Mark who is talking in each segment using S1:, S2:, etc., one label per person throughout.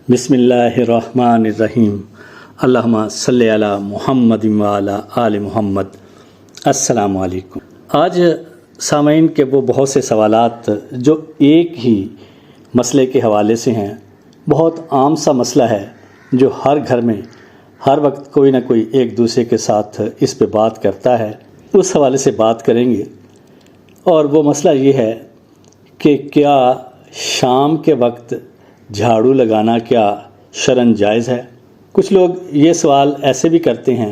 S1: بسم اللہ الرحمن الرحیم اللہم صلی علی محمد وعلی آل محمد۔ السلام علیکم۔ آج سامعین کے وہ بہت سے سوالات جو ایک ہی مسئلے کے حوالے سے ہیں، بہت عام سا مسئلہ ہے جو ہر گھر میں ہر وقت کوئی نہ کوئی ایک دوسرے کے ساتھ اس پہ بات کرتا ہے، اس حوالے سے بات کریں گے۔ اور وہ مسئلہ یہ ہے کہ کیا شام کے وقت جھاڑو لگانا کیا شرعاً جائز ہے؟ کچھ لوگ یہ سوال ایسے بھی کرتے ہیں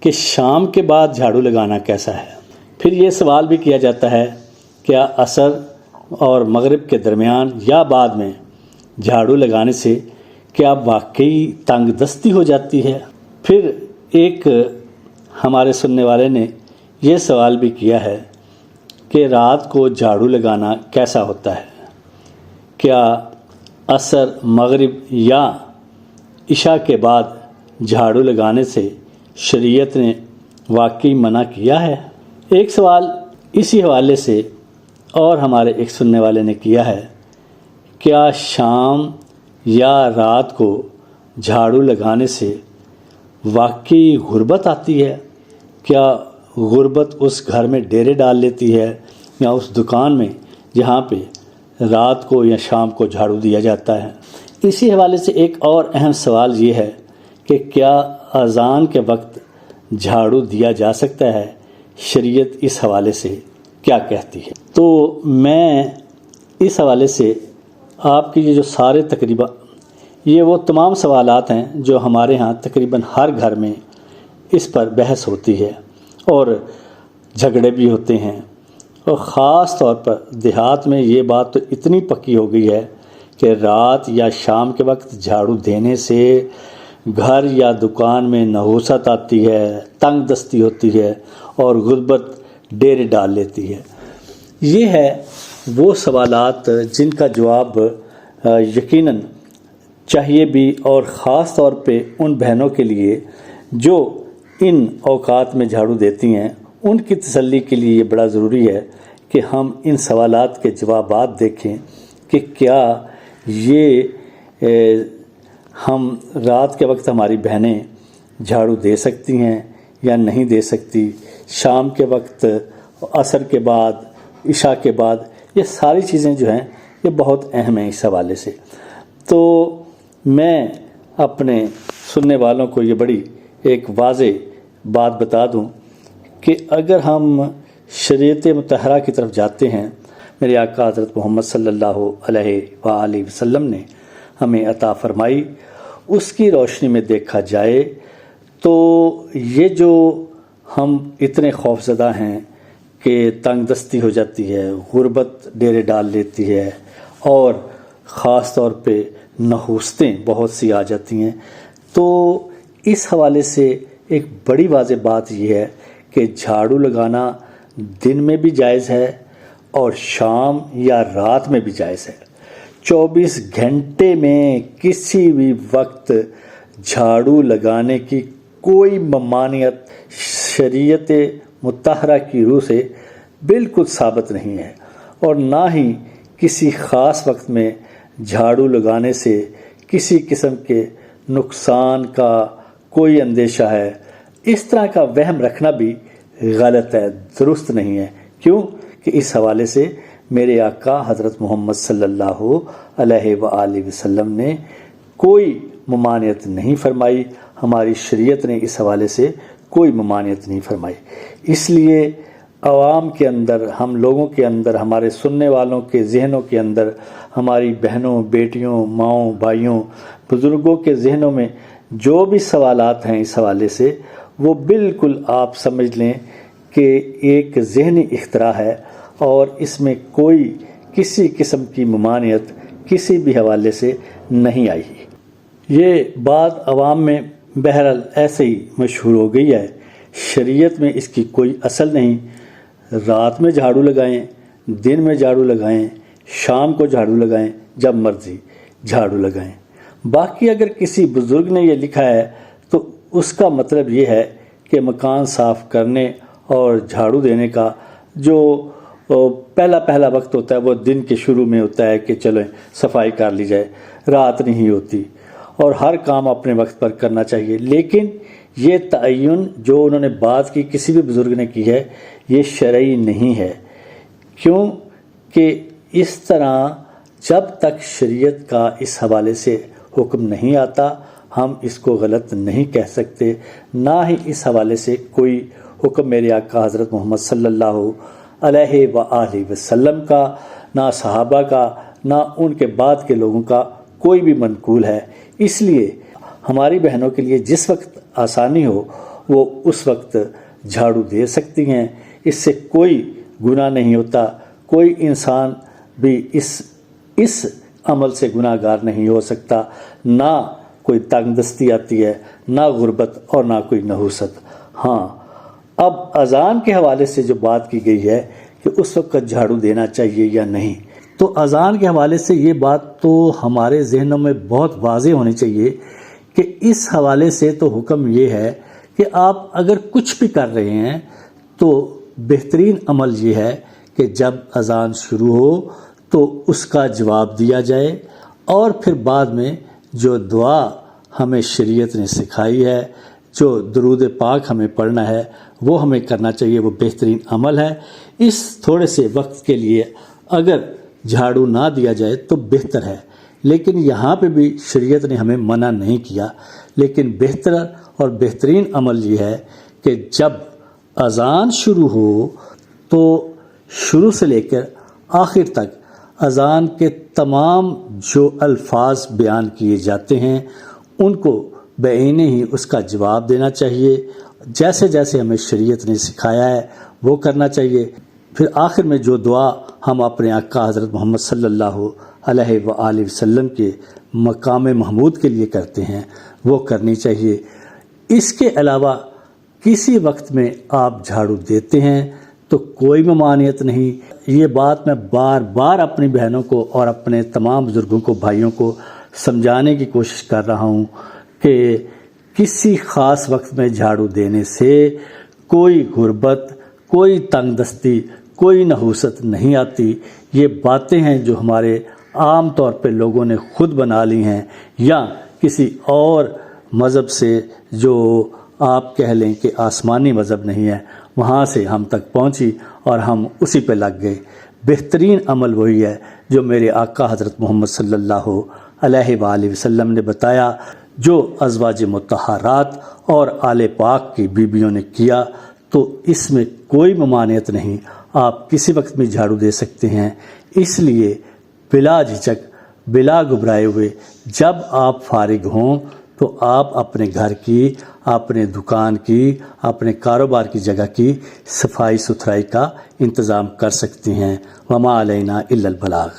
S1: کہ شام کے بعد جھاڑو لگانا کیسا ہے؟ پھر یہ سوال بھی کیا جاتا ہے کیا عصر اور مغرب کے درمیان یا بعد میں جھاڑو لگانے سے کیا واقعی تنگ دستی ہو جاتی ہے؟ پھر ایک ہمارے سننے والے نے یہ سوال بھی کیا ہے کہ رات کو جھاڑو لگانا کیسا ہوتا ہے؟ کیا عصر، مغرب یا عشاء کے بعد جھاڑو لگانے سے شریعت نے واقعی منع کیا ہے؟ ایک سوال اسی حوالے سے اور ہمارے ایک سننے والے نے کیا ہے، کیا شام یا رات کو جھاڑو لگانے سے واقعی غربت آتی ہے؟ کیا غربت اس گھر میں ڈیرے ڈال لیتی ہے یا اس دکان میں جہاں پہ رات کو یا شام کو جھاڑو دیا جاتا ہے؟ اسی حوالے سے ایک اور اہم سوال یہ ہے کہ کیا اذان کے وقت جھاڑو دیا جا سکتا ہے؟ شریعت اس حوالے سے کیا کہتی ہے؟ تو میں اس حوالے سے آپ کی یہ جو سارے تقریباً یہ وہ تمام سوالات ہیں جو ہمارے ہاں تقریباً ہر گھر میں اس پر بحث ہوتی ہے اور جھگڑے بھی ہوتے ہیں، اور خاص طور پر دیہات میں یہ بات تو اتنی پکی ہو گئی ہے کہ رات یا شام کے وقت جھاڑو دینے سے گھر یا دکان میں نحوست آتی ہے، تنگ دستی ہوتی ہے اور غربت ڈیرے ڈال لیتی ہے۔ یہ ہے وہ سوالات جن کا جواب یقیناً چاہیے بھی، اور خاص طور پہ ان بہنوں کے لیے جو ان اوقات میں جھاڑو دیتی ہیں، ان کی تسلی کے لیے یہ بڑا ضروری ہے کہ ہم ان سوالات کے جوابات دیکھیں کہ کیا یہ ہم رات کے وقت ہماری بہنیں جھاڑو دے سکتی ہیں یا نہیں دے سکتی، شام کے وقت، عصر کے بعد، عشاء کے بعد، یہ ساری چیزیں جو ہیں یہ بہت اہم ہیں۔ اس حوالے سے تو میں اپنے سننے والوں کو یہ بڑی ایک واضح بات بتا دوں کہ اگر ہم شریعت مطہرہ کی طرف جاتے ہیں، میرے آقا حضرت محمد صلی اللہ علیہ وآلہ وسلم نے ہمیں عطا فرمائی، اس کی روشنی میں دیکھا جائے تو یہ جو ہم اتنے خوفزدہ ہیں کہ تنگ دستی ہو جاتی ہے، غربت ڈیرے ڈال لیتی ہے اور خاص طور پہ نحوستیں بہت سی آ جاتی ہیں، تو اس حوالے سے ایک بڑی واضح بات یہ ہے کہ جھاڑو لگانا دن میں بھی جائز ہے اور شام یا رات میں بھی جائز ہے۔ 24 گھنٹے میں کسی بھی وقت جھاڑو لگانے کی کوئی ممانعت شریعت مطہرہ کی روح سے بالکل ثابت نہیں ہے، اور نہ ہی کسی خاص وقت میں جھاڑو لگانے سے کسی قسم کے نقصان کا کوئی اندیشہ ہے۔ اس طرح کا وہم رکھنا بھی غلط ہے، درست نہیں ہے۔ کیوں کہ اس حوالے سے میرے آقا حضرت محمد صلی اللہ علیہ وآلہ وسلم نے کوئی ممانعت نہیں فرمائی، ہماری شریعت نے اس حوالے سے کوئی ممانعت نہیں فرمائی۔ اس لیے عوام کے اندر، ہم لوگوں کے اندر، ہمارے سننے والوں کے ذہنوں کے اندر، ہماری بہنوں، بیٹیوں، ماؤں، بھائیوں، بزرگوں کے ذہنوں میں جو بھی سوالات ہیں اس حوالے سے، وہ بالکل آپ سمجھ لیں کہ ایک ذہنی اختراع ہے، اور اس میں کوئی کسی قسم کی ممانعت کسی بھی حوالے سے نہیں آئی۔ یہ بات عوام میں بہرحال ایسے ہی مشہور ہو گئی ہے، شریعت میں اس کی کوئی اصل نہیں۔ رات میں جھاڑو لگائیں، دن میں جھاڑو لگائیں، شام کو جھاڑو لگائیں، جب مرضی جھاڑو لگائیں۔ باقی اگر کسی بزرگ نے یہ لکھا ہے تو اس کا مطلب یہ ہے کہ مکان صاف کرنے اور جھاڑو دینے کا جو پہلا وقت ہوتا ہے وہ دن کے شروع میں ہوتا ہے کہ چلیں صفائی کر لی جائے، رات نہیں ہوتی۔ اور ہر کام اپنے وقت پر کرنا چاہیے، لیکن یہ تعین جو انہوں نے بات کی کسی بھی بزرگ نے کی ہے یہ شرعی نہیں ہے، کیوں کہ اس طرح جب تک شریعت کا اس حوالے سے حکم نہیں آتا ہم اس کو غلط نہیں کہہ سکتے، نہ ہی اس حوالے سے کوئی حکم میرے آقا حضرت محمد صلی اللہ علیہ وآلہ وسلم کا، نہ صحابہ کا، نہ ان کے بعد کے لوگوں کا کوئی بھی منقول ہے۔ اس لیے ہماری بہنوں کے لیے جس وقت آسانی ہو وہ اس وقت جھاڑو دے سکتی ہیں، اس سے کوئی گناہ نہیں ہوتا، کوئی انسان بھی اس عمل سے گناہ گار نہیں ہو سکتا، نہ کوئی تنگ دستی آتی ہے، نہ غربت اور نہ کوئی نحوست۔ ہاں، اب اذان کے حوالے سے جو بات کی گئی ہے کہ اس وقت جھاڑو دینا چاہیے یا نہیں، تو اذان کے حوالے سے یہ بات تو ہمارے ذہنوں میں بہت واضح ہونی چاہیے کہ اس حوالے سے تو حکم یہ ہے کہ آپ اگر کچھ بھی کر رہے ہیں تو بہترین عمل یہ ہے کہ جب اذان شروع ہو تو اس کا جواب دیا جائے، اور پھر بعد میں جو دعا ہمیں شریعت نے سکھائی ہے، جو درود پاک ہمیں پڑھنا ہے وہ ہمیں کرنا چاہیے، وہ بہترین عمل ہے۔ اس تھوڑے سے وقت کے لیے اگر جھاڑو نہ دیا جائے تو بہتر ہے، لیکن یہاں پہ بھی شریعت نے ہمیں منع نہیں کیا، لیکن بہتر اور بہترین عمل یہ ہے کہ جب اذان شروع ہو تو شروع سے لے کر آخر تک اذان کے تمام جو الفاظ بیان کیے جاتے ہیں ان کو بعینہ ہی اس کا جواب دینا چاہیے، جیسے جیسے ہمیں شریعت نے سکھایا ہے وہ کرنا چاہیے۔ پھر آخر میں جو دعا ہم اپنے آقا حضرت محمد صلی اللہ علیہ وآلہ وسلم کے مقام محمود کے لیے کرتے ہیں وہ کرنی چاہیے۔ اس کے علاوہ کسی وقت میں آپ جھاڑو دیتے ہیں تو کوئی ممانعت نہیں۔ یہ بات میں بار بار اپنی بہنوں کو اور اپنے تمام بزرگوں کو، بھائیوں کو سمجھانے کی کوشش کر رہا ہوں کہ کسی خاص وقت میں جھاڑو دینے سے کوئی غربت، کوئی تنگ دستی، کوئی نحوست نہیں آتی۔ یہ باتیں ہیں جو ہمارے عام طور پہ لوگوں نے خود بنا لی ہیں، یا کسی اور مذہب سے جو آپ کہہ لیں کہ آسمانی مذہب نہیں ہے وہاں سے ہم تک پہنچی اور ہم اسی پہ لگ گئے۔ بہترین عمل وہی ہے جو میرے آقا حضرت محمد صلی اللہ علیہ وآلہ وسلم نے بتایا، جو ازواج مطہرات اور آل پاک کی بیویوں نے کیا، تو اس میں کوئی ممانعت نہیں، آپ کسی وقت بھی جھاڑو دے سکتے ہیں۔ اس لیے بلا جھجک، بلا گھبرائے ہوئے جب آپ فارغ ہوں تو آپ اپنے گھر کی، اپنے دکان کی، اپنے کاروبار کی جگہ کی صفائی ستھرائی کا انتظام کر سکتے ہیں۔ وما علینا الا البلاغ۔